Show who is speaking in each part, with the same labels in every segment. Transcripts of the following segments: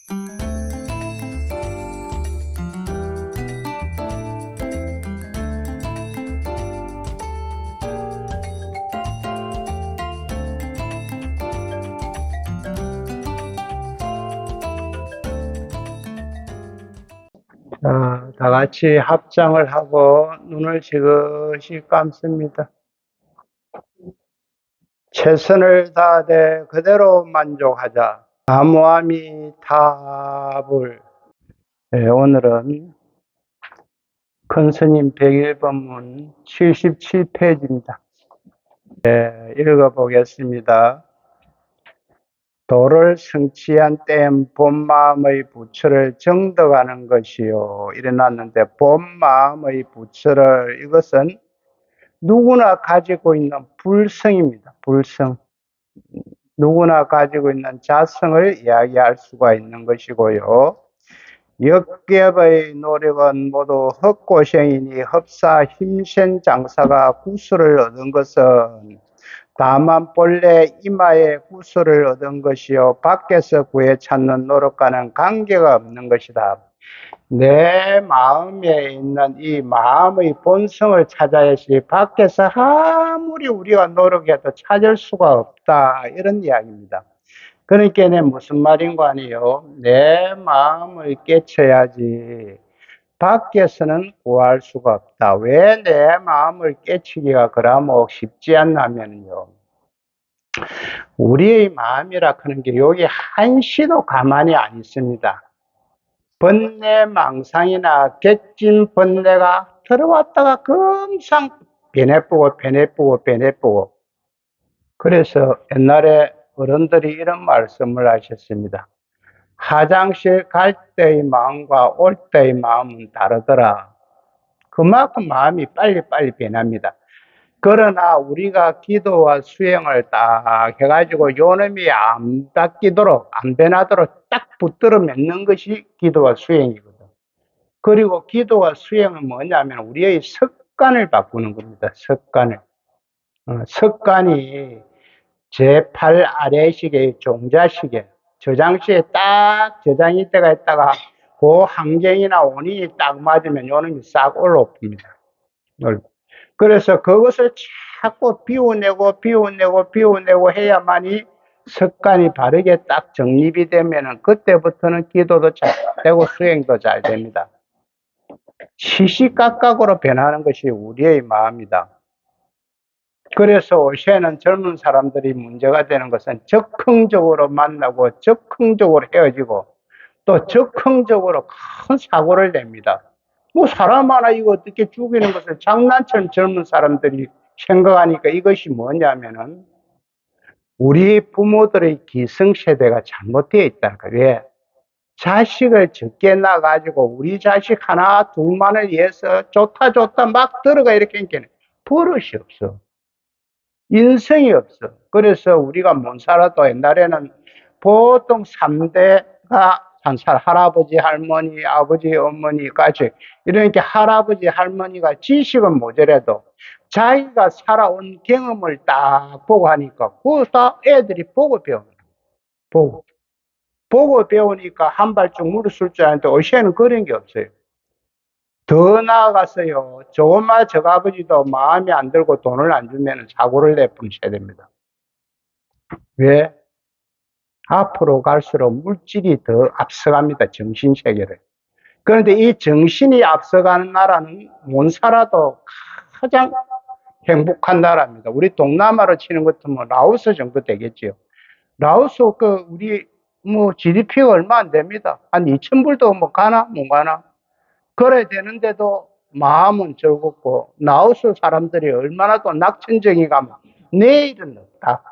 Speaker 1: 다 같이 합장을 하고 눈을 지그시 감습니다. 최선을 다하되 그대로 만족하자. 나무아미타불. 오늘은 큰 스님 101법문 77페이지입니다. 읽어보겠습니다. 도를 성취한 때엔 본마음의 부처를 정덕하는 것이요. 이래놨는데 본마음의 부처를, 이것은 누구나 가지고 있는 불성입니다. 불성. 누구나 가지고 있는 자성을 이야기할 수가 있는 것이고요. 역ገብ의 노력은 모두 헛고생이니 흡사 힘센 장사가 구수를 얻은 것은 다만 본래 이마에 구수를 얻은 것이요 밖에서 구해 찾는 노력과는 관계가 없는 것이다. 내 마음에 있는 이 마음의 본성을 찾아야지 밖에서 아무리 우리가 노력해도 찾을 수가 없다, 이런 이야기입니다. 그러니까 무슨 말인가 하니요, 내 마음을 깨쳐야지 밖에서는 구할 수가 없다. 왜 내 마음을 깨치기가 그러면 쉽지 않냐면요, 우리의 마음이라 하는 게 여기 한시도 가만히 안 있습니다. 번뇌 망상이나 객진 번뇌가 들어왔다가 금상 변해보고 그래서 옛날에 어른들이 이런 말씀을 하셨습니다. 화장실 갈 때의 마음과 올 때의 마음은 다르더라. 그만큼 마음이 빨리 변합니다. 그러나 우리가 기도와 수행을 딱 해가지고 요놈이 안 바뀌도록, 안 변하도록 딱 붙들어 맺는 것이 기도와 수행이거든. 그리고 기도와 수행은 뭐냐면 우리의 습관을 바꾸는 겁니다. 습관을. 습관이 제8 아래식의 종자식에, 저장시에 딱 저장이 때가 있다가 그 환경이나 원인이 딱 맞으면 요놈이 싹 올라옵니다. 그래서 그것을 자꾸 비워내고 해야만이 습관이 바르게 딱 정립이 되면은 그때부터는 기도도 잘 되고 수행도 잘 됩니다. 시시각각으로 변하는 것이 우리의 마음이다. 그래서 요새는 젊은 사람들이 문제가 되는 것은 적극적으로 만나고 적극적으로 헤어지고 또 적극적으로 큰 사고를 냅니다. 뭐 사람 하나 이거 어떻게 죽이는 것을 장난처럼 젊은 사람들이 생각하니까 이것이 뭐냐면은 우리 부모들의 기성세대가 잘못되어 있다는 거예요. 왜? 자식을 적게 낳아가지고 우리 자식 하나 둘만을 위해서 좋다 막 들어가 이렇게 하니까 버릇이 없어. 인성이 없어. 그래서 우리가 못 살아도 옛날에는 보통 3대가 할아버지, 할머니, 아버지, 어머니까지, 이러니까 할아버지, 할머니가 지식은 모자라도 자기가 살아온 경험을 딱 보고 하니까 그거 다 애들이 보고 배우는 거예요. 보고 배우니까 한 발짝 물었을 줄 아는데 요새는 그런 게 없어요. 더 나아가서요, 조금만 저가 아버지도 마음에 안 들고 돈을 안 주면 사고를 내뿜으셔야 됩니다. 왜? 앞으로 갈수록 물질이 더 앞서갑니다. 정신세계를. 그런데 이 정신이 앞서가는 나라는 못 살아도 가장 행복한 나라입니다. 우리 동남아로 치는 것도 뭐 라오스 정도 되겠지요. 라오스 우리 뭐 GDP가 얼마 안 됩니다. 한 2,000불도 뭐 가나 못 가나. 그래 되는데도 마음은 즐겁고, 라오스 사람들이 얼마나 또 낙천적이 가면 내일은 없다.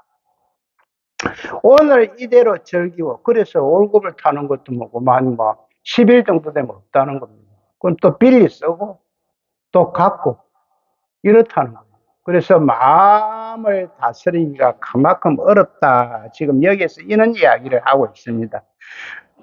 Speaker 1: 오늘 이대로 즐기고, 그래서 월급을 타는 것도 뭐고만 10일 정도 되면 없다는 겁니다. 그건 또 빌리 쓰고 또 갖고 이렇다는 거예요. 그래서 마음을 다스리기가 그만큼 어렵다. 지금 여기서 이런 이야기를 하고 있습니다.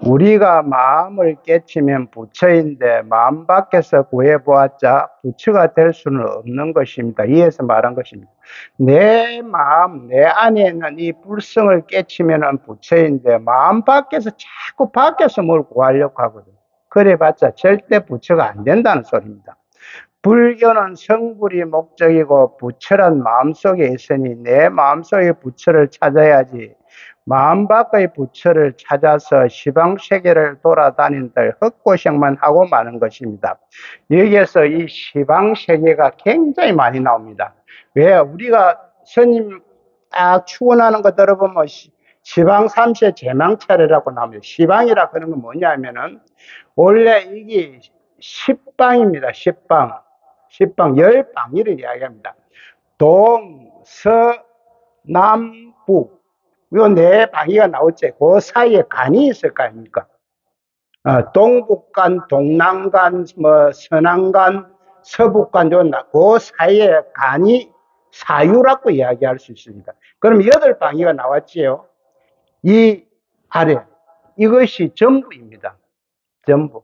Speaker 1: 우리가 마음을 깨치면 부처인데 마음 밖에서 구해보았자 부처가 될 수는 없는 것입니다. 이에서 말한 것입니다. 내 마음, 내 안에 있는 이 불성을 깨치면 부처인데 마음 밖에서 자꾸 밖에서 뭘 구하려고 하거든요. 그래봤자 절대 부처가 안 된다는 소리입니다. 불교는 성불이 목적이고 부처란 마음속에 있으니 내 마음속의 부처를 찾아야지 마음 밖의 부처를 찾아서 시방세계를 돌아다닌들 헛고생만 하고 마는 것입니다. 여기에서 이 시방세계가 굉장히 많이 나옵니다. 왜? 우리가 스님 딱 축원하는 거 들어보면 시방 삼세 제망차례라고 나옵니다. 시방이라 그런 건 뭐냐면은 원래 이게 십방입니다. 십방, 열방위를 이야기합니다. 동, 서, 남, 북. 요 네 방위가 나오지. 그 사이에 간이 있을 거 아닙니까? 동북간, 동남간, 뭐, 서남간, 서북간, 그 사이에 간이 사유라고 이야기할 수 있습니다. 그럼 여덟 방위가 나왔지요. 이 아래. 이것이 전부입니다. 전부.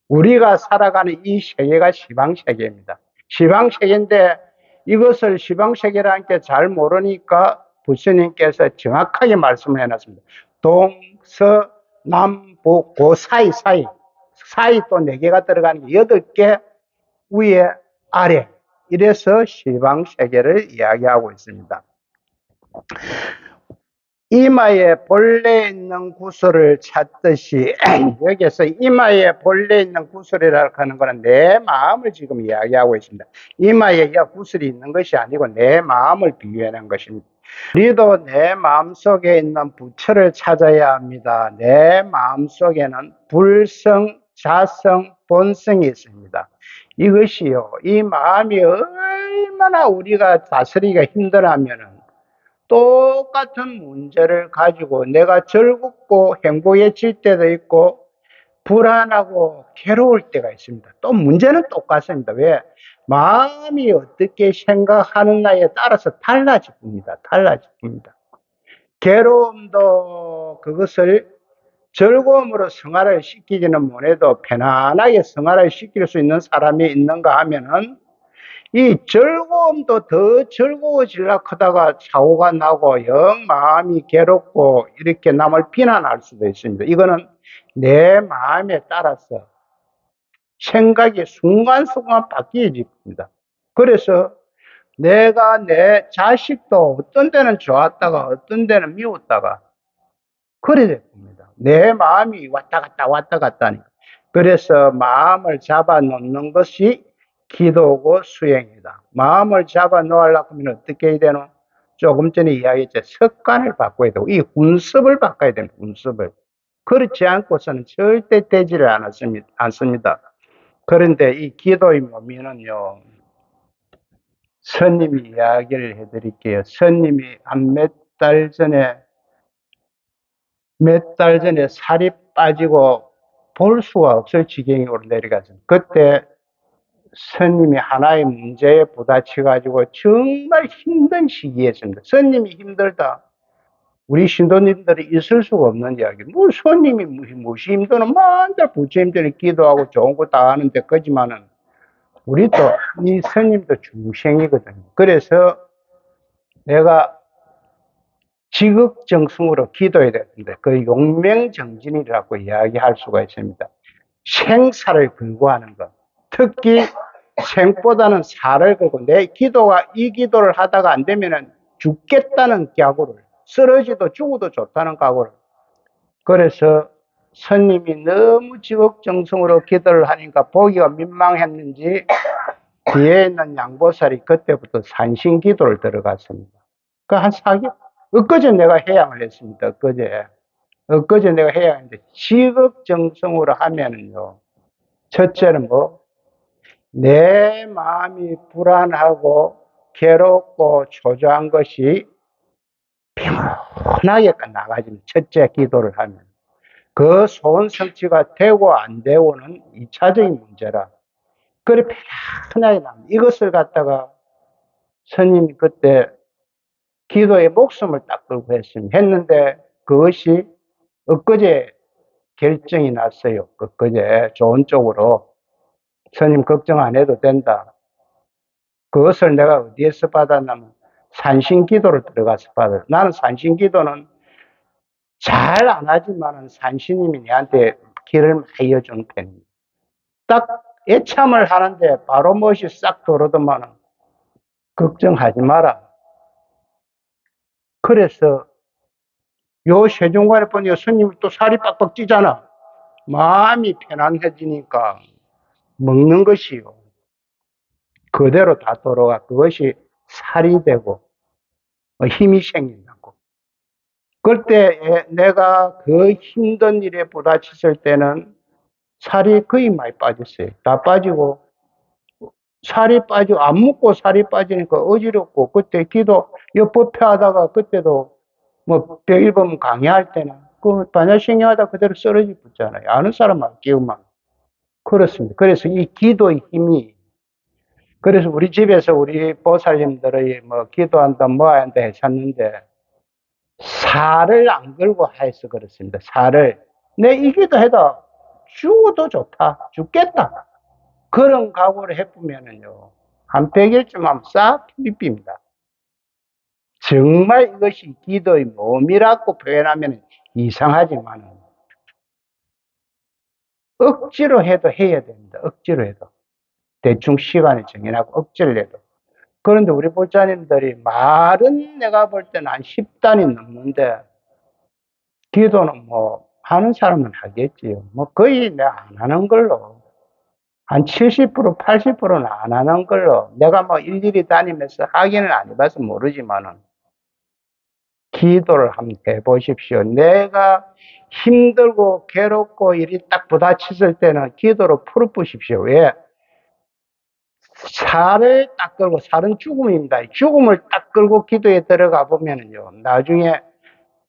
Speaker 1: 우리가 살아가는 이 세계가 시방세계입니다. 시방세계인데 이것을 시방세계라는 게 잘 모르니까 부처님께서 정확하게 말씀을 해놨습니다. 동, 서, 남, 북, 그 사이 또 4개가 들어가는 게 8개 위에 아래 이래서 시방세계를 이야기하고 있습니다. 이마에 본래 있는 구슬을 찾듯이 여기서 이마에 본래 있는 구슬이라고 하는 것은 내 마음을 지금 이야기하고 있습니다. 이마에 구슬이 있는 것이 아니고 내 마음을 비유하는 것입니다. 우리도 내 마음속에 있는 부처를 찾아야 합니다. 내 마음속에는 불성, 자성, 본성이 있습니다. 이것이요, 이 마음이 얼마나 우리가 다스리기가 힘들하면은 똑같은 문제를 가지고 내가 즐겁고 행복해질 때도 있고 불안하고 괴로울 때가 있습니다. 또 문제는 똑같습니다. 왜? 마음이 어떻게 생각하느냐에 따라서 달라집니다. 괴로움도 그것을 즐거움으로 승화를 시키지는 못해도 편안하게 승화를 시킬 수 있는 사람이 있는가 하면은 이 즐거움도 더 즐거워지려고 하다가 사고가 나고 영 마음이 괴롭고 이렇게 남을 비난할 수도 있습니다. 이거는 내 마음에 따라서 생각이 순간순간 바뀌어집니다. 그래서 내가 내 자식도 어떤 때는 좋았다가 어떤 때는 미웠다가 그래 됩니다. 내 마음이 왔다 갔다 하니까. 그래서 마음을 잡아 놓는 것이 기도고 수행이다. 마음을 잡아 놓으려고 하면 어떻게 해야 되노? 조금 전에 이야기했죠. 습관을 바꿔야 되고, 이 훈습을 바꿔야 되는 훈습을. 그렇지 않고서는 절대 되지를 않습니다. 그런데 이 기도의 묘미는요, 스님이 이야기를 해드릴게요. 스님이 한 몇 달 전에 살이 빠지고 볼 수가 없을 지경으로 내려갔습니다. 그때 스님이 하나의 문제에 부딪혀가지고 정말 힘든 시기였습니다. 스님이 힘들다. 우리 신도님들이 있을 수가 없는 이야기. 뭐 스님이 무엇이 힘드나 맨날 부처님들이 기도하고 좋은 거 다 하는데 그지만은 우리도 이 스님도 중생이거든요. 그래서 내가 지극정성으로 기도해야 되는데 그 용맹정진이라고 이야기할 수가 있습니다. 생사를 걸고하는 것. 특히 생보다는 살을 걸고 내 기도가 이 기도를 하다가 안 되면은 죽겠다는 각오를 쓰러지도 죽어도 좋다는 각오를. 그래서 스님이 너무 지극정성으로 기도를 하니까 보기가 민망했는지 뒤에 있는 양보살이 그때부터 산신기도를 들어갔습니다. 그 한 4개월. 엊그제 내가 해양을 했습니다. 엊그제 내가 해양했는데 지극정성으로 하면은요. 첫째는 뭐? 내 마음이 불안하고 괴롭고 초조한 것이 평온하게 나가지는 첫째 기도를 하면 그 소원 성취가 되고 안 되고는 2차적인 문제라. 그래 편하게 납니다. 이것을 갖다가 스님이 그때 기도에 목숨을 딱 걸고 했습니다. 했는데 그것이 엊그제 결정이 났어요. 그제 좋은 쪽으로. 스님 걱정 안 해도 된다. 그것을 내가 어디에서 받았냐면 산신기도를 들어가서 받았어. 나는 산신기도는 잘 안 하지만은 산신님이 내한테 길을 많이 여주는 편입니다. 딱 애참을 하는데 바로 멋이 싹 들어오더만은 걱정하지 마라. 그래서 요 세종관에 보니까 스님이 또 살이 빡빡 찌잖아. 마음이 편안해지니까 먹는 것이요. 그대로 다 돌아가. 그것이 살이 되고 힘이 생긴다고. 그때 내가 그 힘든 일에 부딪혔을 때는 살이 거의 많이 빠졌어요. 다 빠지고 살이 빠지고 안 먹고 살이 빠지니까 어지럽고 그때 기도 옆법회 하다가 그때도 뭐 백일범 강의할 때는 그 반야신경하다 그대로 쓰러지 붙잖아요. 아는 사람만 끼우면 그렇습니다. 그래서 이 기도의 힘이 그래서 우리 집에서 우리 보살님들의 뭐 기도한다 뭐 한다 하셨는데 살을 안 걸고 해서 그렇습니다. 살을 내 이 기도해도 죽어도 좋다. 죽겠다. 그런 각오를 해보면은요. 한 100일쯤 하면 싹 비빕니다. 정말 이것이 기도의 몸이라고 표현하면 이상하지만 억지로 해도 해야 됩니다. 억지로 해도. 대충 시간을 정해놓고 억지를 해도. 그런데 우리 보좌님들이 말은 내가 볼 때는 한 10단이 넘는데 기도는 뭐 하는 사람은 하겠지요. 뭐 거의 내가 안 하는 걸로 한 70%, 80%는 안 하는 걸로 내가 뭐 일일이 다니면서 하기는 안 해봐서 모르지만은 기도를 한번 해보십시오. 내가 힘들고 괴롭고 일이 딱 부딪혔을 때는 기도로 풀어보십시오. 왜? 살을 딱 걸고, 살은 죽음입니다. 죽음을 딱 걸고 기도에 들어가 보면은요, 나중에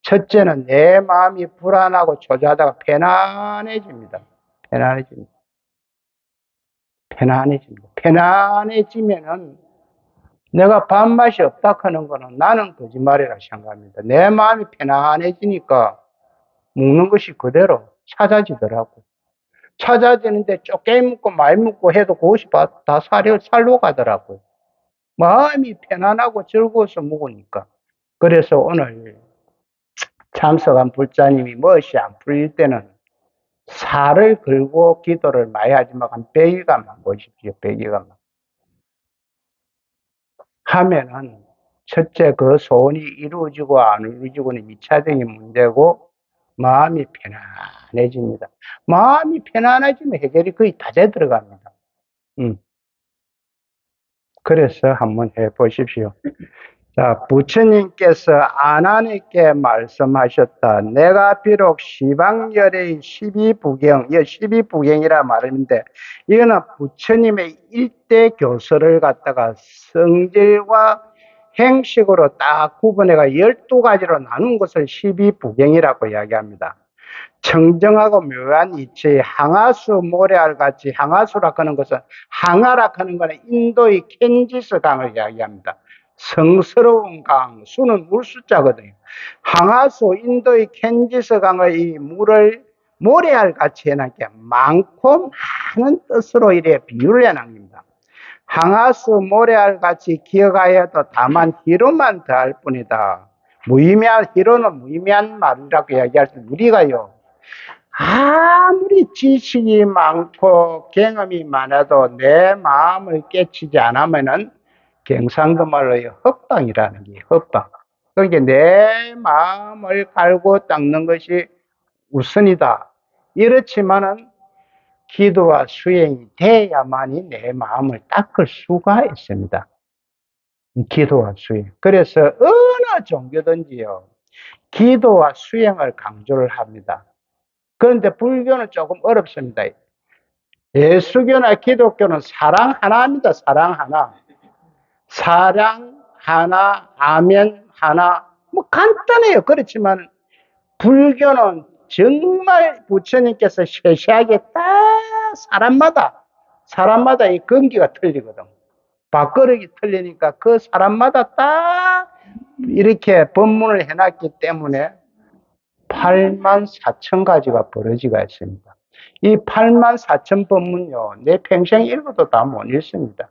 Speaker 1: 첫째는 내 마음이 불안하고 초조하다가 편안해집니다. 편안해집니다. 편안해집니다. 편안해지면은 내가 밥맛이 없다 하는 거는 나는 거짓말이라 생각합니다. 내 마음이 편안해지니까 먹는 것이 그대로 찾아지더라고. 찾아지는데 쪼개 먹고 많이 먹고 해도 그것이 다 살로 가더라고요. 마음이 편안하고 즐거워서 먹으니까. 그래서 오늘 참석한 불자님이 멋이 안 풀릴 때는 살을 걸고 기도를 많이 하지만 한 100일간만 보십시오. 100일간만. 하면은 첫째 그 소원이 이루어지고 안 이루어지고는 2차적인 문제고 마음이 편안해집니다. 마음이 편안해지면 해결이 거의 다 돼 들어갑니다. 그래서 한번 해 보십시오. 자, 부처님께서 아난에게 말씀하셨다. 내가 비록 시방열의 12부경, 이 12부경이라 말하는데, 이거는 부처님의 일대 교설을 갖다가 성질과 행식으로 딱 구분해가 12가지로 나눈 것을 12부경이라고 이야기합니다. 청정하고 묘한 이치의 항아수 모래알 같이 항아수라 하는 것은 항아라 하는 것은 인도의 켄지스 강을 이야기합니다. 성스러운 강, 수는 물수자거든요. 항아수 인도의 켄지스 강의 이 물을 모래알 같이 해놨게 많고 많은 뜻으로 이래 비유를 해놨습니다. 항아수 모래알 같이 기억하여도 다만 희로만 더할 뿐이다. 무의미한 희로는 무의미한 말이라고 이야기할 때 우리가요. 아무리 지식이 많고 경험이 많아도 내 마음을 깨치지 않으면은 경상도 말로 헛방이라는 게 헛방. 그러니까 내 마음을 갈고 닦는 것이 우선이다. 이렇지만은 기도와 수행이 돼야만이 내 마음을 닦을 수가 있습니다. 기도와 수행. 그래서 어느 종교든지요. 기도와 수행을 강조를 합니다. 그런데 불교는 조금 어렵습니다. 예수교나 기독교는 사랑 하나입니다. 사랑 하나. 사랑 하나, 아멘 하나. 뭐 간단해요. 그렇지만 불교는 정말 부처님께서 세세하게 딱 사람마다 이根기가 틀리거든. 밥그릇이 틀리니까 그 사람마다 딱 이렇게 법문을 해놨기 때문에 84,000가지가 버러지가 있습니다. 이 84,000법문요, 내 평생 읽어도 다 못 읽습니다.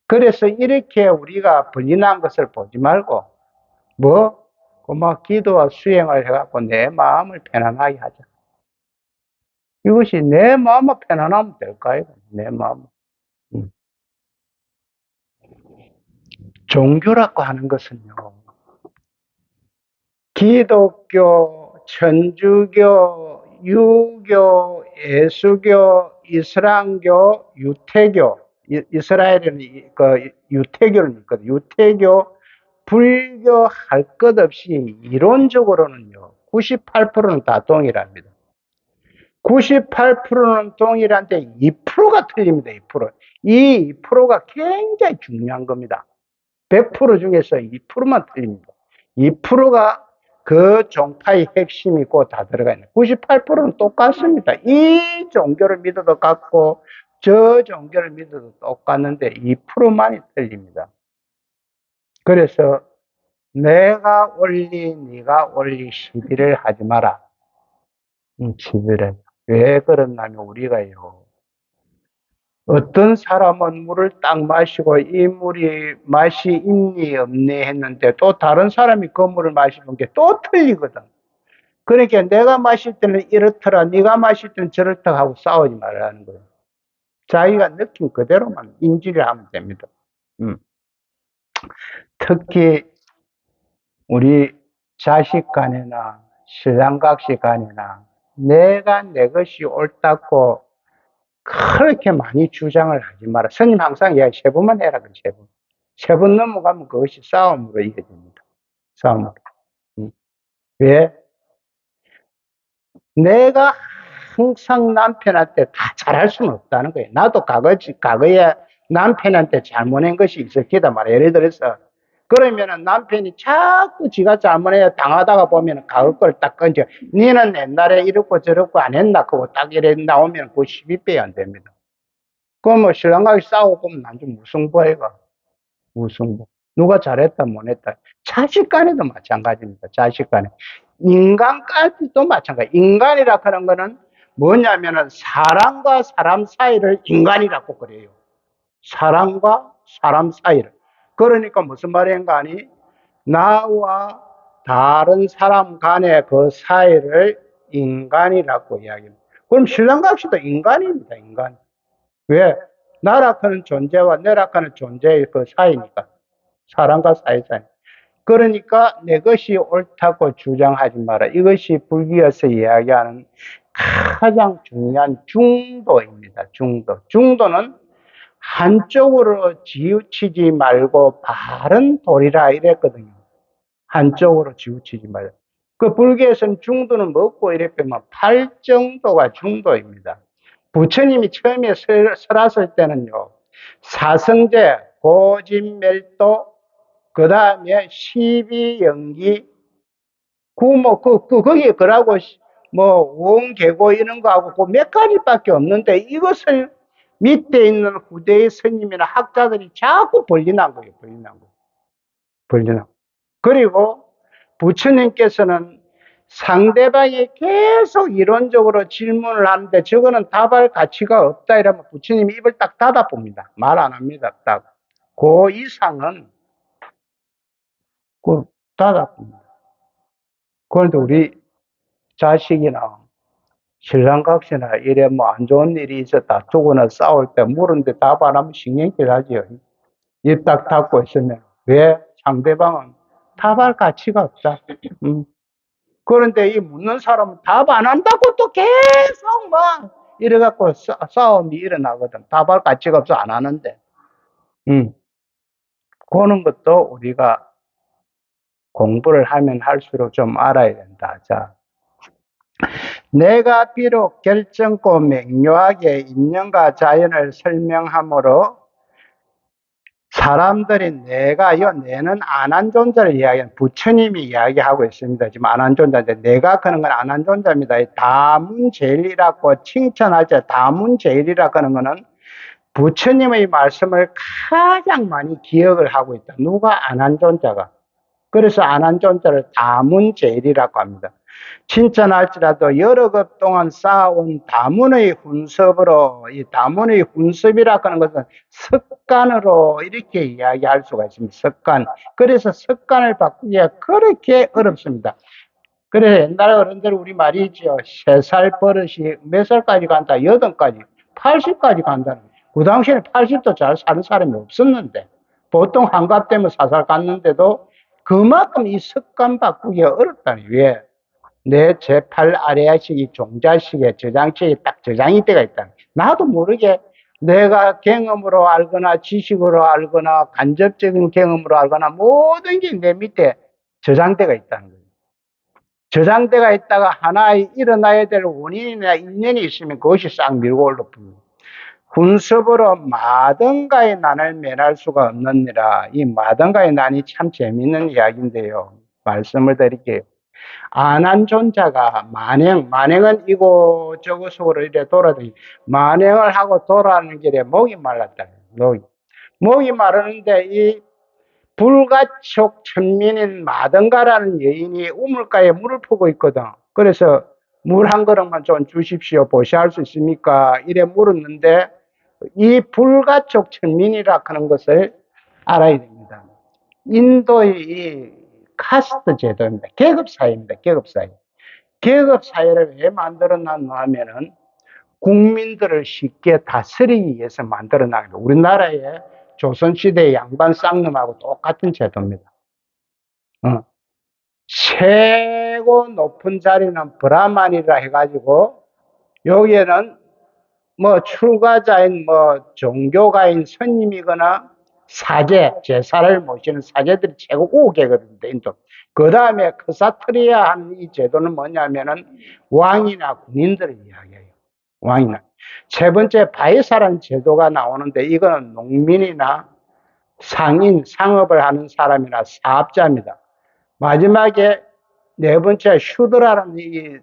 Speaker 1: 그래서 이렇게 우리가 불리난 것을 보지 말고, 기도와 수행을 해갖고 내 마음을 편안하게 하자. 이것이 내 마음을 편안하면 될까요? 내 마음. 종교라고 하는 것은요, 기독교, 천주교, 유교, 예수교, 이슬람교, 유태교, 이스라엘은 유태교를 믿거든요. 유태교, 불교 할 것 없이 이론적으로는요, 98%는 다 동일합니다. 98%는 동일한데 2%가 틀립니다. 2%. 이 2%가 굉장히 중요한 겁니다. 100% 중에서 2%만 틀립니다. 2%가 그 종파의 핵심이고 다 들어가 있는 98%는 똑같습니다. 이 종교를 믿어도 같고 저 종교를 믿어도 똑같는데 2%만이 틀립니다. 그래서 내가 올리 네가 올리 시비를 하지 마라. 시비를. 왜 그러냐면 우리가요, 어떤 사람은 물을 딱 마시고 이 물이 맛이 있니 없니 했는데 또 다른 사람이 그 물을 마시는 게 또 틀리거든. 그러니까 내가 마실 때는 이렇더라, 네가 마실 때는 저렇다 하고 싸우지 말라는 거예요. 자기가 느낀 그대로만 인지를 하면 됩니다. 특히 우리 자식 간에나 신랑각시 간에나 내가 내 것이 옳다고 그렇게 많이 주장을 하지 마라. 스님 항상 이야기 3번만 해라. 3번. 3번 넘어가면 그것이 싸움으로 이어집니다. 싸움으로. 왜? 내가 항상 남편한테 다 잘할 수는 없다는 거예요. 나도 과거에 남편한테 잘못한 것이 있을 거다 말이야. 예를 들어서 그러면은 남편이 자꾸 지가 잘못해 당하다가 보면 과거 걸 딱 건져. 니는 옛날에 이렇고 저렇고 안 했나? 그거 딱 이래 나오면 그거 12배 안 됩니다. 그럼 뭐 신랑과의 싸우고 보면 나중 무승부해가. 무승부. 누가 잘했다 못했다. 자식 간에도 마찬가지입니다. 자식 간에. 인간까지도 마찬가지. 인간이라 하는 거는 뭐냐면은 사람과 사람 사이를 인간이라고 그래요. 사람과 사람 사이를. 그러니까 무슨 말인가 하니 나와 다른 사람 간의 그 사이를 인간이라고 이야기합니다. 그럼 신랑각시도 인간입니다. 인간. 왜? 나락하는 존재와 내락하는 존재의 그 사이니까. 사람과 사이 사이. 그러니까 내 것이 옳다고 주장하지 마라. 이것이 불교에서 이야기하는 가장 중요한 중도입니다. 중도. 중도는 한쪽으로 치우치지 말고 바른 도리라 이랬거든요. 한쪽으로 치우치지 말고. 그 불교에서는 중도는 뭐고 이랬더니 팔정도가 중도입니다. 부처님이 처음에 설하실 때는요, 사성제, 고진멸도, 그 다음에 시비연기, 거기에 그러고, 원계고 이런 거하고 그 몇 가지밖에 없는데 이것을 밑에 있는 후대의 스님이나 학자들이 자꾸 벌리난 거예요, 벌리난 거. 그리고 부처님께서는 상대방이 계속 이론적으로 질문을 하는데 저거는 답할 가치가 없다 이러면 부처님이 입을 딱 닫아봅니다. 말 안 합니다. 딱. 그 이상은 닫아봅니다. 그런데 우리 자식이나 신랑각시나 이래 안 좋은 일이 있었다 두거나 싸울 때 물은데 답 안 하면 신경질 하지요. 입 딱 닫고 있으면. 왜? 상대방은 답할 가치가 없다. 그런데 이 묻는 사람은 답 안 한다고 또 계속 이래갖고 싸움이 일어나거든. 답할 가치가 없어 안 하는데. 그런 것도 우리가 공부를 하면 할수록 좀 알아야 된다. 자, 내가 비록 결정코 맹료하게 인연과 자연을 설명함으로 사람들이 내는 안한존자를 이야기하는 부처님이 이야기하고 있습니다. 지금 안한존자인데 내가 그런 건 안한존자입니다. 다문제일이라고 칭찬할 때 다문제일이라고 하는 거는 부처님의 말씀을 가장 많이 기억을 하고 있다. 누가 안한존자가. 그래서 안한존자를 다문제일이라고 합니다. 칭찬할지라도 여러 급 동안 쌓아온 다문의 훈섭으로, 이 다문의 훈섭이라고 하는 것은 습관으로 이렇게 이야기할 수가 있습니다. 습관. 그래서 습관을 바꾸기가 그렇게 어렵습니다. 그래서 옛날 어른들 우리 말이 있죠. 3살 버릇이 몇 살까지 간다? 8까지, 80까지 간다는. 그 당시에는 80도 잘 사는 사람이 없었는데, 보통 한갑 되면 4살 갔는데도 그만큼 이 습관 바꾸기가 어렵다니. 왜? 내 제8 아래아식이 종자식의 저장식이 딱 저장이 때가 있다. 나도 모르게 내가 경험으로 알거나 지식으로 알거나 간접적인 경험으로 알거나 모든 게 내 밑에 저장대가 있다는 거예요. 저장대가 있다가 하나의 일어나야 될 원인이나 인연이 있으면 그것이 싹 밀고 올라옵니다. 훈섭으로 마등가의 난을 면할 수가 없느니라. 이 마등가의 난이 참 재밌는 이야기인데요. 말씀을 드릴게요. 안한존자가 만행은 이곳저곳으로 이래 돌아다니, 만행을 하고 돌아가는 길에 목이 말랐다. 목이 마르는데 이 불가촉 천민인 마등가라는 여인이 우물가에 물을 푸고 있거든. 그래서 물 한 그릇만 좀 주십시오. 보시할 수 있습니까? 이래 물었는데 이 불가촉 천민이라 하는 것을 알아야 됩니다. 인도의 이 카스트 제도입니다. 계급사회입니다. 계급사회. 계급사회를 왜 만들어놨나 하면은 국민들을 쉽게 다스리기 위해서 만들어놨는 거예요. 우리나라의 조선시대의 양반 쌍놈하고 똑같은 제도입니다. 최고 높은 자리는 브라만이라 해가지고 여기에는 뭐 출가자인 뭐 종교가인 스님이거나 사제, 제사를 모시는 사제들이 최고 우계급입니다. 인도. 그 다음에 크사트리아 하는 이 제도는 뭐냐면은 왕이나 군인들을 이야기해요. 왕이나. 세 번째 바이사라는 제도가 나오는데 이거는 농민이나 상인, 상업을 하는 사람이나 사업자입니다. 마지막에 네 번째 슈드라라는 이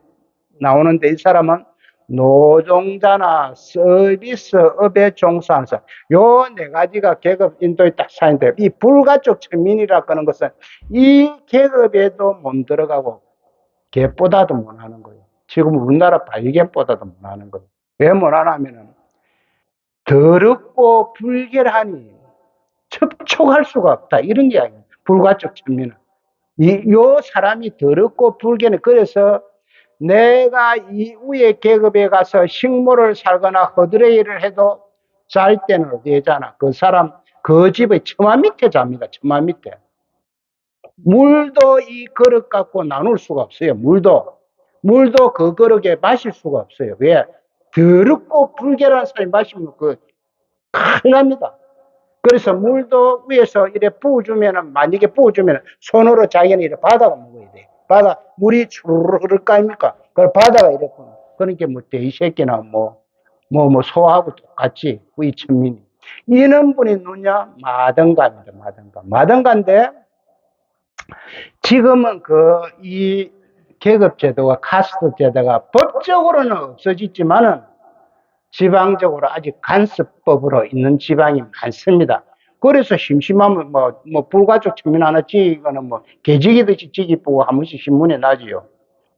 Speaker 1: 나오는데 이 사람은 노동자나 서비스업에 종사하는 사람. 요 네 가지가 계급 인도에 딱 사인데 이 불가촉 천민이라고 하는 것은 이 계급에도 못 들어가고 개보다도 못 하는 거예요. 지금 우리나라 발개보다도 못 하는 거예요. 왜 못 하냐면은 더럽고 불결하니 접촉할 수가 없다. 이런 이야기예요. 불가촉 천민은. 요 사람이 더럽고 불결해. 그래서 내가 이 위에 계급에 가서 식모를 살거나 허드레 일을 해도 잘 때는 어디에 자나? 그 사람, 그 집의 처마 밑에 잡니다. 처마 밑에. 물도 이 그릇 갖고 나눌 수가 없어요. 물도 그 그릇에 마실 수가 없어요. 왜? 더럽고 불결한 사람이 마시면 큰일 납니다. 그래서 물도 위에서 이래 부어주면은, 만약에 부어주면은 손으로 자기는 이래 받아가 먹어야 돼. 물이 추르르 흐를 거 아닙니까? 그걸 받아가 이랬구나. 그러니까 뭐, 돼지 새끼나 소하고 똑같이, 이 천민이. 이런 분이 누냐? 마등가입니다, 마등가. 마등가인데, 지금은 이 계급제도가, 카스트 제도가 법적으로는 없어졌지만은, 지방적으로 아직 간섭법으로 있는 지방이 많습니다. 그래서 심심하면 불가촉 천민 하나 찍거나 개지기듯이 찍이 보고 한 번씩 신문에 나지요.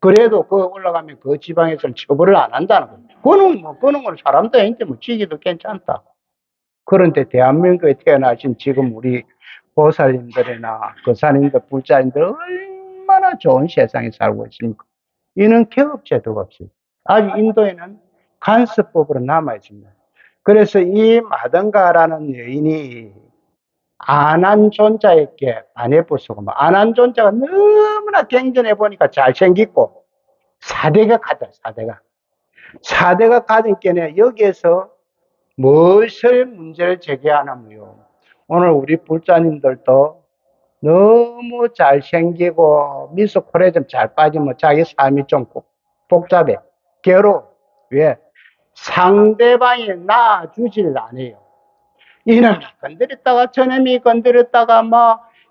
Speaker 1: 그래도 올라가면 그 지방에서는 처벌을 안 한다는 거예요. 그는 건 사람도 아닌데 찍이도 괜찮다. 그런데 대한민국에 태어나신 지금 우리 보살님들이나 거사님들, 불자님들 얼마나 좋은 세상에 살고 있습니까? 이는 계급제도가 없어요. 아직 인도에는 간섭법으로 남아있습니다. 그래서 이 마등가라는 여인이 안한존자에게 반해보수고, 안한존자가 너무나 경전해 보니까 잘생겼고, 사대가 가다, 사대가 가진 게네 여기에서 무엇을 문제를 제기하냐면요. 오늘 우리 불자님들도 너무 잘생기고 미소 코에 좀 잘 빠지면 자기 삶이 좀 복잡해. 괴로워. 왜? 상대방이 낳아주질 않아요. 이놈이 건드렸다가 저놈이 건드렸다가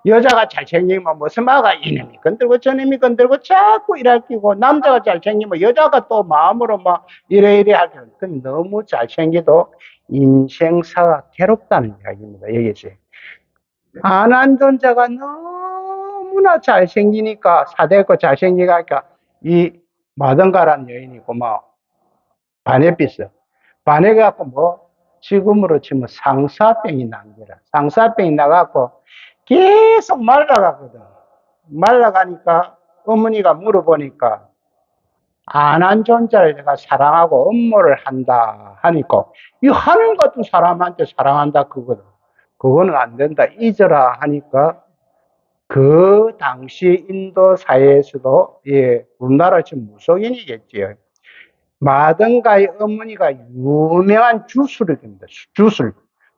Speaker 1: 여자가 잘생기면 무슨 마가 이놈이 건들고 저놈이 건들고 자꾸 이랄 끼고 남자가 잘생기면 여자가 또 마음으로 이래 할 때 너무 잘생기도 인생사가 괴롭다는 이야기입니다. 여기서 안한존자가 너무 너무나 잘생기니까, 사대고 잘생기니까, 이 마든가라는 여인이 고마워. 반해빛어. 반해갖고 뭐, 지금으로 치면 상사병이 난 거라. 상사병이 나갖고 계속 말라가거든. 말라가니까 어머니가 물어보니까 안한 존재를 내가 사랑하고 업무를 한다 하니까 이 하늘 같은 사람한테 사랑한다 그거는 그거는 안 된다 잊어라 하니까 그 당시 인도 사회에서도 예 우리나라 지금 무속인이겠지요. 마든가의 어머니가 유명한 주술입니다.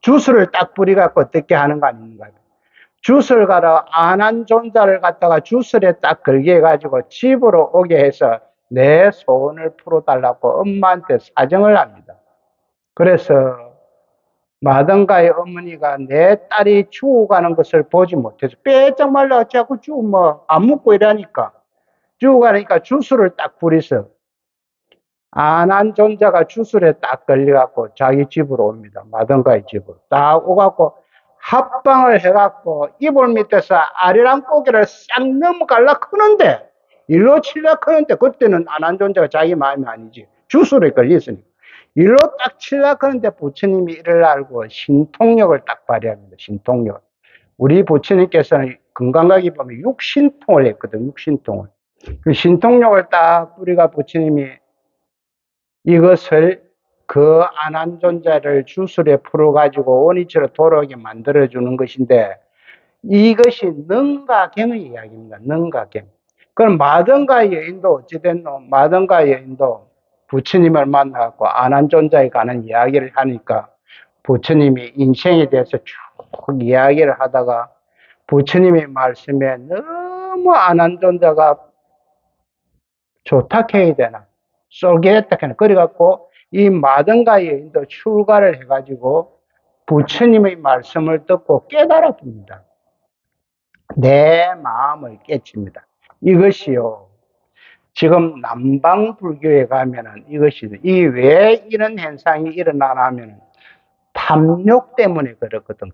Speaker 1: 주술을 딱 뿌리갖고 어떻게 하는 거 아닙니까? 주술 가러 안한 존자를 갖다가 주술에 딱 걸게 해가지고 집으로 오게 해서 내 소원을 풀어달라고 엄마한테 사정을 합니다. 그래서 마든가의 어머니가 내 딸이 죽어가는 것을 보지 못해서 빼짝 말라 자꾸 안 묻고 이러니까 죽어가니까 주술을 딱 부리서 안한 존자가 주술에 딱 걸려갖고 자기 집으로 옵니다. 마든가의 집으로 딱 오갖고 합방을 해갖고 이불 밑에서 아리랑 고개를 싹 넘어갈라 크는데 일로 칠라 크는데 그때는 안한 존재가 자기 마음이 아니지 주술에 걸렸으니까 일로 딱 칠라 크는데 부처님이 이를 알고 신통력을 딱 발휘합니다. 신통력. 우리 부처님께서는 건강하게 보면 육신통을 했거든. 육신통을. 그 신통력을 딱 우리가 부처님이 이것을 그 안한 존재를 주술에 풀어가지고 원위치로 돌아오게 만들어주는 것인데 이것이 능가경의 이야기입니다. 능가경. 그럼 마든가 여인도 어찌됐노? 마든가 여인도 부처님을 만나고 안한 존재에 관한 이야기를 하니까 부처님이 인생에 대해서 쭉 이야기를 하다가 부처님의 말씀에 너무 안한 존재가 좋다 해야 되나? 쏠겠다 해나? 그래갖고 이 마든가 여인도 출가를 해가지고 부처님의 말씀을 듣고 깨달아 봅니다. 내 마음을 깨칩니다. 이것이요. 지금 남방불교에 가면은 이것이 왜 이런 현상이 일어나나 하면 탐욕 때문에 그렇거든.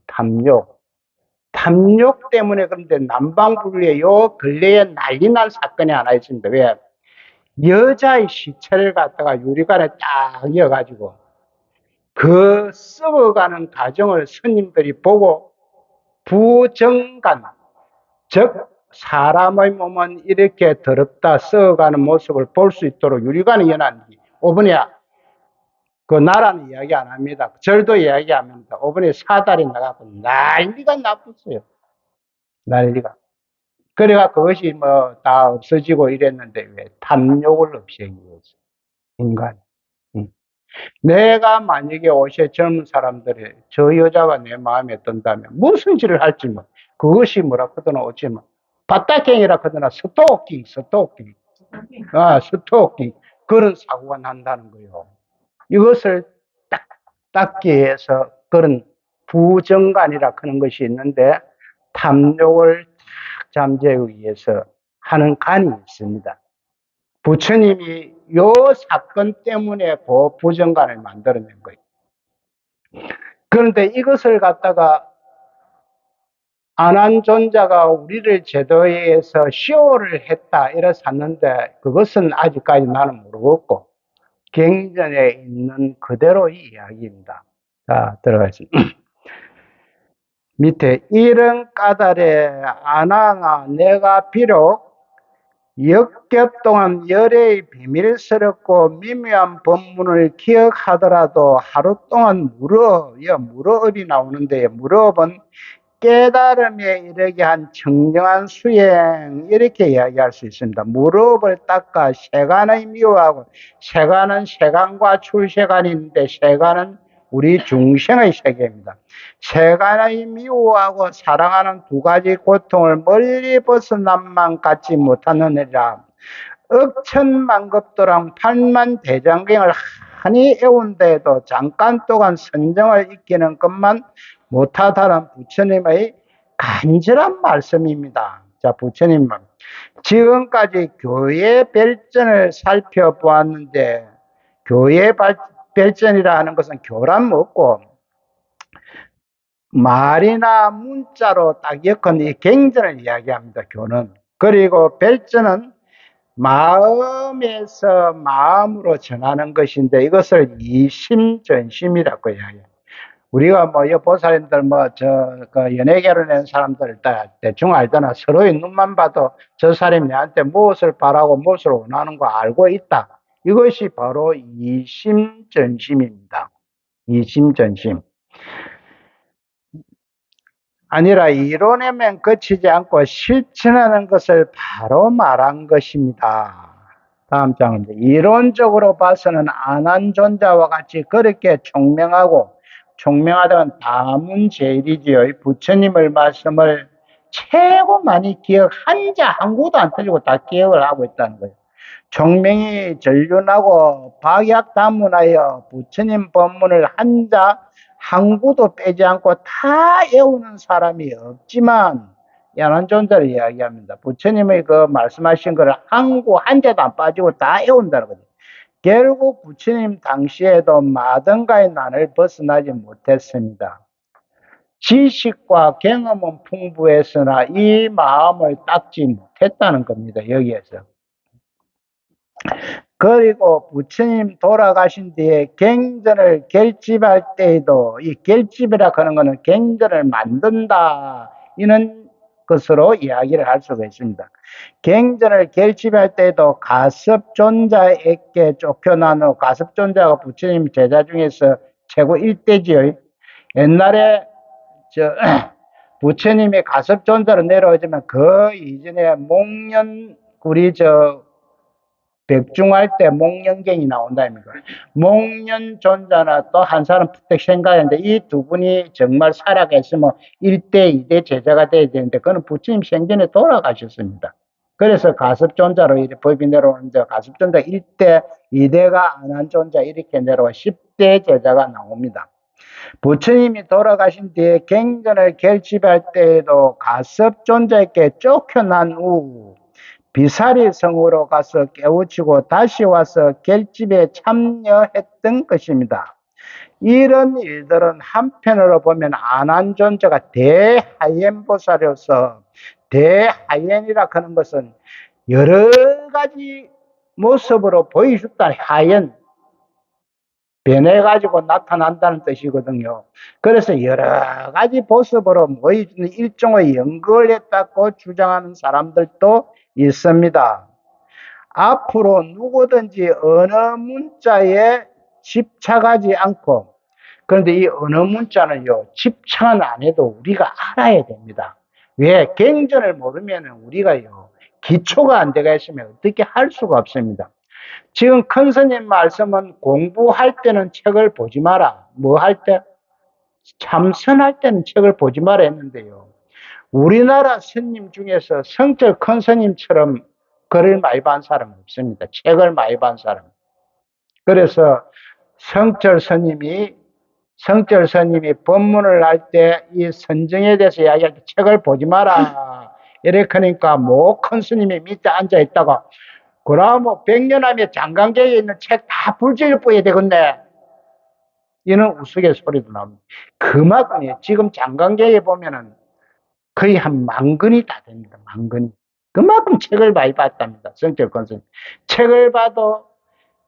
Speaker 1: 탐욕 때문에. 그런데 남방불교에 요 근래에 난리 난 사건이 하나 있습니다. 왜? 여자의 시체를 갖다가 유리관에 딱 이어가지고 그 썩어가는 과정을 스님들이 보고 부정간, 즉 사람의 몸은 이렇게 더럽다 썩어가는 모습을 볼 수 있도록 유리관에 연한 오번에 그 나라는 이야기 안 합니다. 절도 이야기 안 합니다. 오번에 사달이 나가고 난리가 나빴어요. 난리가. 그래가 그것이 뭐 다 없어지고 이랬는데 왜 탐욕을 없애기 위해서 인간. 내가 만약에 옷에 젊은 사람들이 저 여자가 내 마음에 든다면 무슨 짓을 할지 뭐 그것이 뭐라 하더나 어찌면 바닥갱이라 하더나 스토킹 스토킹 그런 사고가 난다는 거예요. 이것을 딱 닦기 위해서 그런 부정간이라 하는 것이 있는데 탐욕을 딱 잠재우기 위해서 하는 간이 있습니다. 부처님이 요 사건 때문에 그 부정간을 만들어낸 거예요. 그런데 이것을 갖다가 안한 존자가 우리를 제도에서 쇼를 했다 이래서 샀는데 그것은 아직까지 나는 모르겠고 경전에 있는 그대로의 이야기입니다. 자, 들어가겠습니다. 밑에 이런 까닭에 안왕아 내가 비록 역겹 동안 열의 비밀스럽고 미묘한 법문을 기억하더라도 하루 동안 무러업이 나오는데 무러업은 깨달음에 이르게 한 청정한 수행 이렇게 이야기할 수 있습니다. 무릎을 닦아 세간의 미워하고 세간은 세간과 출세간이 있는데 세간은 우리 중생의 세계입니다. 세간의 미워하고 사랑하는 두 가지 고통을 멀리 벗어남만 갖지 못하느니라. 억천만급도랑 8만 대장경을 한이 애운데도 잠깐 동안 선정을 익히는 것만 못하다는 부처님의 간절한 말씀입니다. 자, 부처님 지금까지 교회 별전을 살펴보았는데 교회 별전이라 하는 것은 교란 먹고 말이나 문자로 딱 엮은 이 갱전을 이야기합니다. 교는. 그리고 별전은 마음에서 마음으로 전하는 것인데 이것을 이심전심이라고 이야기해요. 우리가 뭐 여보살님들 그 연애 결혼한 사람들 다 대충 알잖아. 서로의 눈만 봐도 저 사람이 나한테 무엇을 바라고 무엇을 원하는 거 알고 있다. 이것이 바로 이심전심입니다. 이심전심. 아니라 이론에만 그치지 않고 실천하는 것을 바로 말한 것입니다. 다음 장인데, 이론적으로 봐서는 안한존자와 같이 그렇게 총명하다는 다문제일이지요. 부처님의 말씀을 최고 많이 기억, 한자 한 구도 안 틀리고 다 기억을 하고 있다는 거예요. 총명이 전륜하고 박약다문하여 부처님 법문을 한자 한 구도 빼지 않고 다 외우는 사람이 없지만 연한존자를 이야기합니다. 부처님의 그 말씀하신 것을 한 구 한자도 안 빠지고 다 외운다는 거죠. 결국 부처님 당시에도 마등가의 난을 벗어나지 못했습니다. 지식과 경험은 풍부했으나 이 마음을 닦지 못했다는 겁니다. 여기에서. 그리고 부처님 돌아가신 뒤에 갱전을 결집할 때에도 이 결집이라 하는 것은 갱전을 만든다 이런 것으로 이야기를 할 수가 있습니다. 갱전을 결집할 때에도 가섭존자에게 쫓겨난 후, 가섭존자가 부처님 제자 중에서 최고 1대지요. 옛날에 부처님이 가섭존자로 내려오지만 그 이전에 우리 백중할 때 목련경이 나온다입니다. 목련존자나 또 한 사람 푸택 생각했는데 이 두 분이 정말 살아계시면 1대, 2대 제자가 돼야 되는데 그는 부처님 생전에 돌아가셨습니다. 그래서 가섭존자로 이렇게 법이 내려오는데 가섭존자 1대, 2대가 안한존자 이렇게 내려와 10대 제자가 나옵니다. 부처님이 돌아가신 뒤에 갱전을 결집할 때에도 가섭존자에게 쫓겨난 후 비사리 성으로 가서 깨우치고 다시 와서 결집에 참여했던 것입니다. 이런 일들은 한편으로 보면 안한존자가 대하연보살로서 대하연이라 하는 것은 여러 가지 모습으로 보여줬다. 하연 변해가지고 나타난다는 뜻이거든요. 그래서 여러 가지 모습으로 보여주는 일종의 연극을 했다고 주장하는 사람들도 있습니다. 앞으로 누구든지 어느 문자에 집착하지 않고, 그런데 이 어느 문자는요, 집착은 안 해도 우리가 알아야 됩니다. 왜? 경전을 모르면 우리가요, 기초가 안 되가 있으면 어떻게 할 수가 없습니다. 지금 큰 스님 말씀은 공부할 때는 책을 보지 마라. 뭐 할 때? 참선할 때는 책을 보지 마라 했는데요. 우리나라 스님 중에서 성철 큰 스님처럼 글을 많이 본 사람은 없습니다. 책을 많이 본 사람. 그래서 성철 스님이 법문을 할 때 이 선정에 대해서 이야기할 때 책을 보지 마라. 이렇게 하니까 뭐 큰 스님이 밑에 앉아 있다가 그러면 100년 하면 장강계에 있는 책 다 불질러 뿌려야 되겠네. 이런 우스갯소리도 나옵니다. 그만큼 지금 장강계에 보면은 거의 한 10,000권이 다 됩니다. 10,000권이. 그만큼 책을 많이 봤답니다. 성철 권선. 책을 봐도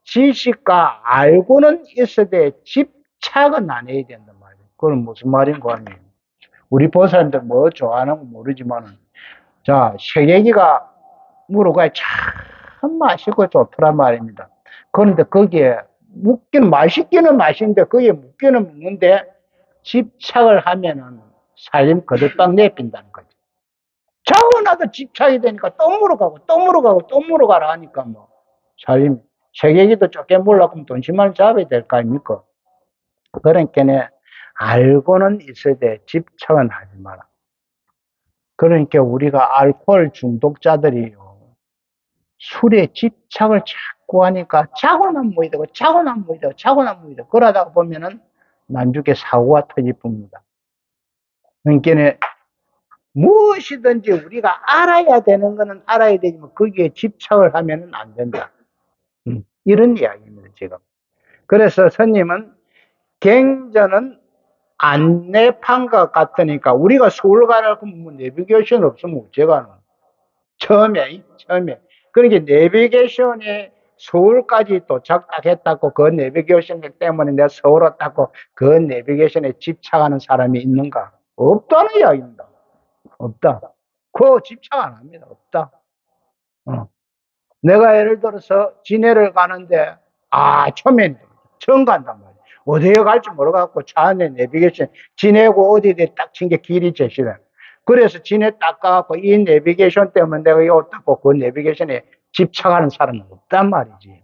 Speaker 1: 지식과 알고는 있어도 집착은 안 해야 된단 말이에요. 그건 무슨 말인가 하면 우리 보살님들 뭐 좋아하는 건 모르지만은 자, 세계기가 물어가 참 맛있고 좋더란 말입니다. 그런데 거기에 맛있기는 맛있는데 거기에 묵기는 묵는데 집착을 하면은 살림 거들빵 내빈다는 거죠. 자고 나도 집착이 되니까 또 물어가고 또 물어가고 또 물어가라 하니까 뭐 살림 세계기도 쫓게 몰라고 돈 10만 원 잡아야 될 거 아닙니까? 그러니까 알고는 있어야 돼. 집착은 하지 마라. 그러니까 우리가 알코올 중독자들이요. 술에 집착을 자꾸 하니까 자고 나면 뭐이 되고 자고 나면 뭐이 되고 자고 나면 뭐이 되고 그러다가 보면은 난중에 사고가 터질 뿐입니다. 그러니까 무엇이든지 우리가 알아야 되는 거는 알아야 되지만 거기에 집착을 하면은 안 된다. 이런 이야기입니다, 지금. 그래서 스님은 갱전은 안내판과 같으니까 우리가 서울 가라고 뭐 내비게이션 없으면 어째 가노? 처음에. 그러니까 내비게이션이 서울까지 도착했다고 그 내비게이션 때문에 내가 서울 왔다고 그 내비게이션에 집착하는 사람이 있는가? 없다는 이야기입니다. 없다. 그거 집착 안 합니다. 없다. 내가 예를 들어서 진해를 가는데 처음엔 처음 간단 말이야. 어디에 갈지 모르겠고 차 안에 내비게이션 진해고 어디에 딱 친 게 길이 제시래. 그래서 진해 딱 가갖고 이 내비게이션 때문에 내가 이거 닦고 그 내비게이션에 집착하는 사람은 없단 말이지.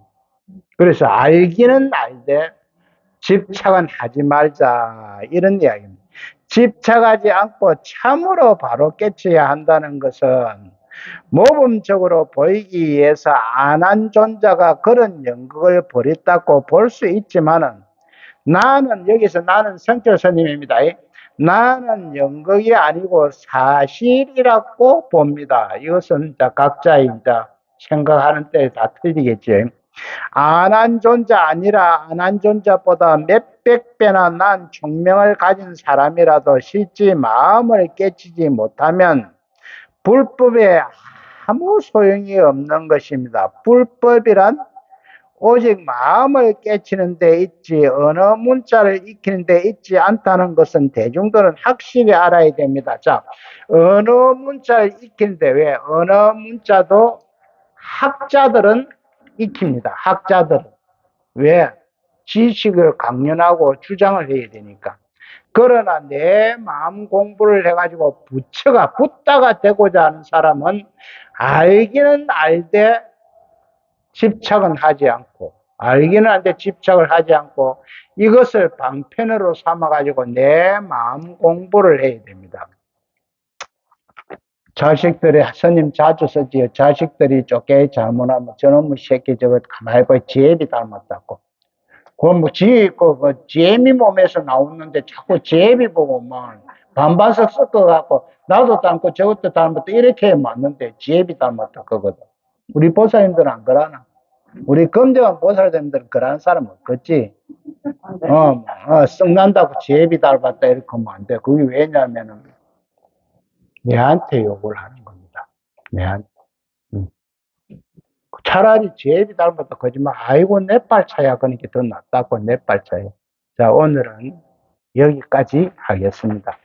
Speaker 1: 그래서 알기는 알되 집착은 하지 말자 이런 이야기입니다. 집착하지 않고 참으로 바로 깨쳐야 한다는 것은 모범적으로 보이기 위해서 안한존자가 그런 연극을 벌였다고 볼 수 있지만은 여기서 나는 성철 스님입니다. 나는 연극이 아니고 사실이라고 봅니다. 이것은 각자 생각하는 때 다 틀리겠죠. 안한존자 아니라 안한존자보다 몇백 배나 난 총명을 가진 사람이라도 실제 마음을 깨치지 못하면 불법에 아무 소용이 없는 것입니다. 불법이란 오직 마음을 깨치는 데 있지 어느 문자를 익히는 데 있지 않다는 것은 대중들은 확실히 알아야 됩니다. 자, 어느 문자를 익히는데 왜 어느 문자도 학자들은 익힙니다. 학자들은 왜? 지식을 강연하고 주장을 해야 되니까. 그러나 내 마음 공부를 해가지고 붙다가 되고자 하는 사람은 알기는 알되 집착은 하지 않고, 알기는 알되 집착을 하지 않고 이것을 방편으로 삼아가지고 내 마음 공부를 해야 됩니다. 자식들이 스님 자주 쓰지요. 자식들이 쪼개 잘못하면 저놈의 새끼 저거 가만히 보니 제비 닮았다고. 그건 뭐 제미 몸에서 나오는데 자꾸 제비 보고 반반씩 섞어갖고 나도 닮고 저것도 닮았다 이렇게 맞는데 제비 닮았다 그거든. 우리 보살님들은 안 그러나? 우리 검정한 보살님들은 그러는 사람 없겠지. 썩난다고 제비 닮았다 이렇게 하면 안 돼. 그게 왜냐면은 내한테 욕을 하는 겁니다. 내한테. 차라리 제비 닮았다 거짓말. 아이고 내 빨차야. 그러니까 더 낫다고 내 빨차야. 자, 오늘은 여기까지 하겠습니다.